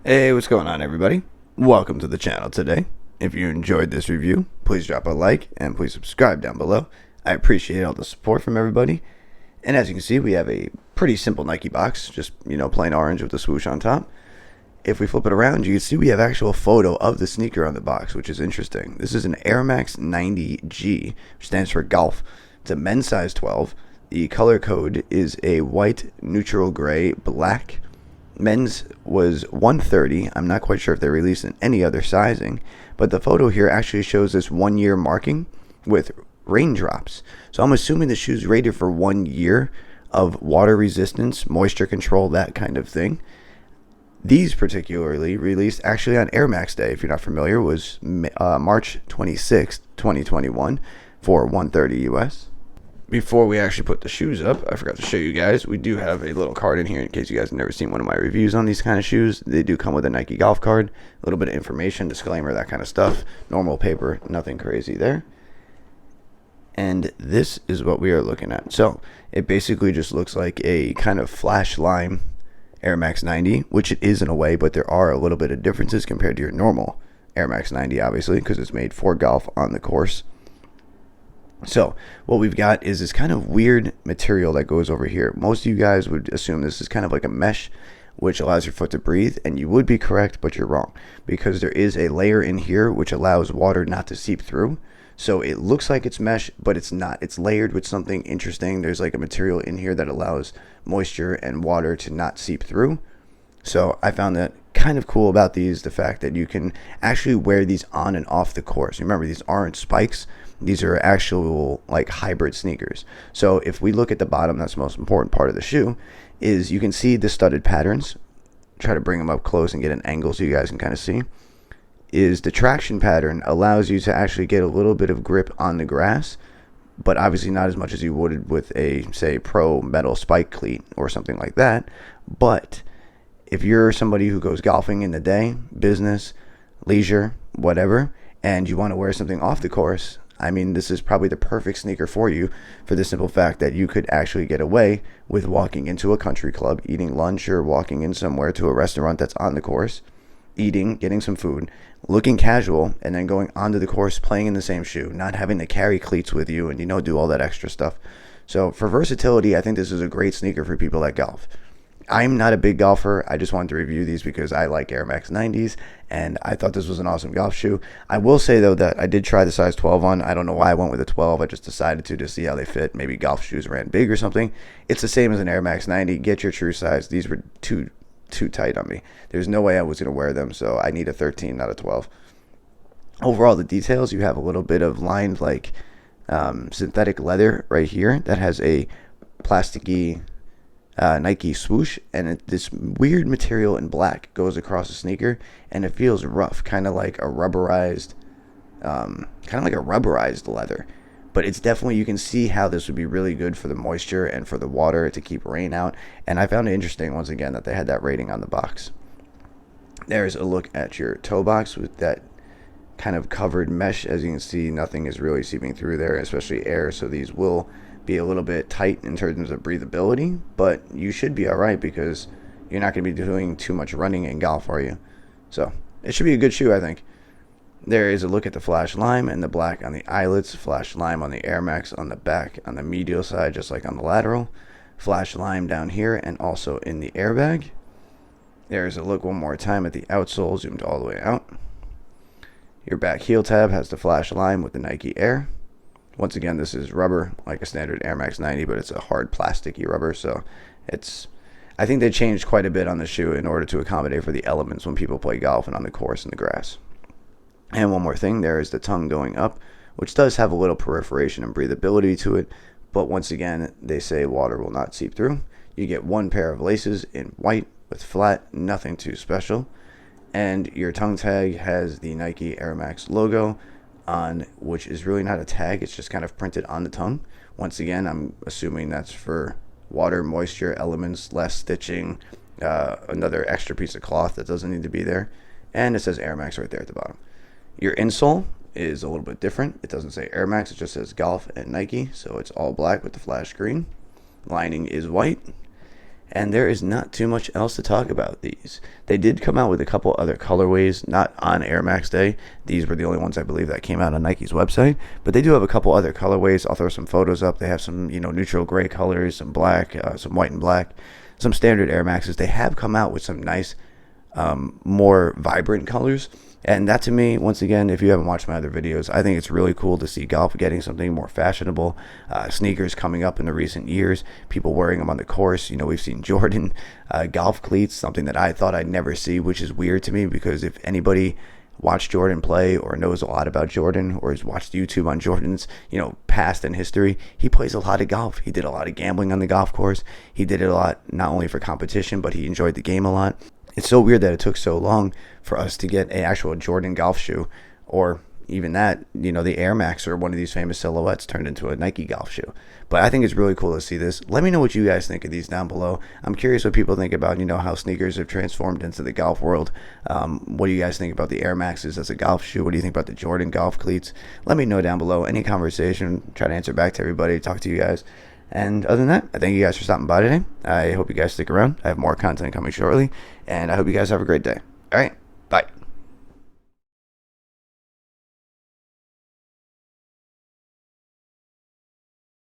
Hey, what's going on, everybody? Welcome to the channel today. If you enjoyed this review, please drop a like and please subscribe down below. I appreciate all the support from everybody. And as you can see, we have a pretty simple Nike box, just, plain orange with the swoosh on top. If we flip it around, you can see we have actual photo of the sneaker on the box, which is interesting. This is an Air Max 90G, which stands for golf. It's a men's size 12. The color code is a white, neutral gray, black. Men's was 130. I'm not quite sure if they released in any other sizing, but the photo here actually shows this 1 year marking with raindrops. So I'm assuming the shoe's rated for 1 year of water resistance, moisture control, that kind of thing. These particularly released actually on Air Max Day, if you're not familiar, was March 26th, 2021 for 130 US. Before we actually put the shoes up, I forgot to show you guys, we do have a little card in here in case you guys have never seen one of my reviews on these kind of shoes. They do come with a Nike golf card, a little bit of information, disclaimer, that kind of stuff. Normal paper, nothing crazy there. And this is what we are looking at. So it basically just looks like a kind of flash lime Air Max 90, which it is in a way, but there are a little bit of differences compared to your normal Air Max 90, obviously, because it's made for golf on the course. So what we've got is this kind of weird material that goes over here. Most of you guys would assume this is kind of like a mesh, which allows your foot to breathe, and you would be correct, but you're wrong, because there is a layer in here which allows water not to seep through. So it looks like it's mesh, but it's not. It's layered with something interesting. There's like a material in here that allows moisture and water to not seep through. So I found that kind of cool about these, the fact that you can actually wear these on and off the course. Remember, these aren't spikes. These are actual like hybrid sneakers. So if we look at the bottom, that's the most important part of the shoe, is you can see the studded patterns. Try to bring them up close and get an angle so you guys can kind of see. Is the traction pattern allows you to actually get a little bit of grip on the grass, but obviously not as much as you would with a, say, pro metal spike cleat or something like that. But if you're somebody who goes golfing in the day, business, leisure, whatever, and you want to wear something off the course, I mean, this is probably the perfect sneaker for you, for the simple fact that you could actually get away with walking into a country club, eating lunch, or walking in somewhere to a restaurant that's on the course, eating, getting some food, looking casual, and then going onto the course playing in the same shoe, not having to carry cleats with you and, do all that extra stuff. So for versatility, I think this is a great sneaker for people that golf. I'm not a big golfer. I just wanted to review these because I like Air Max 90s, and I thought this was an awesome golf shoe. I will say, though, that I did try the size 12 on. I don't know why I went with a 12. I just decided to see how they fit. Maybe golf shoes ran big or something. It's the same as an Air Max 90. Get your true size. These were too tight on me. There's no way I was going to wear them, so I need a 13, not a 12. Overall, the details, you have a little bit of lined, like, synthetic leather right here that has a plasticky Nike swoosh, and this weird material in black goes across the sneaker, and it feels rough, kind of like a rubberized leather. But it's definitely, you can see how this would be really good for the moisture and for the water to keep rain out. And I found it interesting, once again, that they had that rating on the box. There's a look at your toe box with that kind of covered mesh. As you can see, nothing is really seeping through there, especially air, so these will be a little bit tight in terms of breathability, but you should be all right because you're not going to be doing too much running in golf, are you? So it should be a good shoe, I think. There is a look at the flash lime and the black on the eyelets, flash lime on the Air Max on the back, on the medial side, just like on the lateral, flash lime down here and also in the airbag. There's a look one more time at the outsole, zoomed all the way out. Your back heel tab has the flash lime with the Nike Air. Once again, this is rubber, like a standard Air Max 90, but it's a hard plasticky rubber, so I think they changed quite a bit on the shoe in order to accommodate for the elements when people play golf and on the course and the grass. And one more thing, there is the tongue going up, which does have a little perforation and breathability to it, but once again, they say water will not seep through. You get one pair of laces in white with flat, nothing too special, and your tongue tag has the Nike Air Max logo on, which is really not a tag, it's just kind of printed on the tongue. Once again, I'm assuming that's for water, moisture, elements, less stitching, another extra piece of cloth that doesn't need to be there, and it says Air Max right there at the bottom. Your insole is a little bit different. It doesn't say Air Max, it just says Golf and Nike, so it's all black with the flash green. Lining is white, And there is not too much else to talk about these. They did come out with a couple other colorways, not on Air Max Day. These were the only ones I believe that came out on Nike's website. But they do have a couple other colorways. I'll throw some photos up. They have some, neutral gray colors, some black, some white and black, some standard Air Maxes. They have come out with some nice, more vibrant colors. And that, to me, once again, if you haven't watched my other videos, I think it's really cool to see golf getting something more fashionable. Sneakers coming up in the recent years, people wearing them on the course. We've seen Jordan golf cleats, something that I thought I'd never see, which is weird to me, because if anybody watched Jordan play or knows a lot about Jordan or has watched YouTube on Jordan's, past and history, he plays a lot of golf. He did a lot of gambling on the golf course. He did it a lot, not only for competition, but he enjoyed the game a lot. It's so weird that it took so long for us to get an actual Jordan golf shoe, or even that, the Air Max or one of these famous silhouettes turned into a Nike golf shoe. But I think it's really cool to see this. Let me know what you guys think of these down below. I'm curious what people think about, how sneakers have transformed into the golf world. What do you guys think about the Air Maxes as a golf shoe? What do you think about the Jordan golf cleats? Let me know down below. Any conversation, try to answer back to everybody, talk to you guys. And other than that, I thank you guys for stopping by today. I hope you guys stick around. I have more content coming shortly, and I hope you guys have a great day. All right, bye.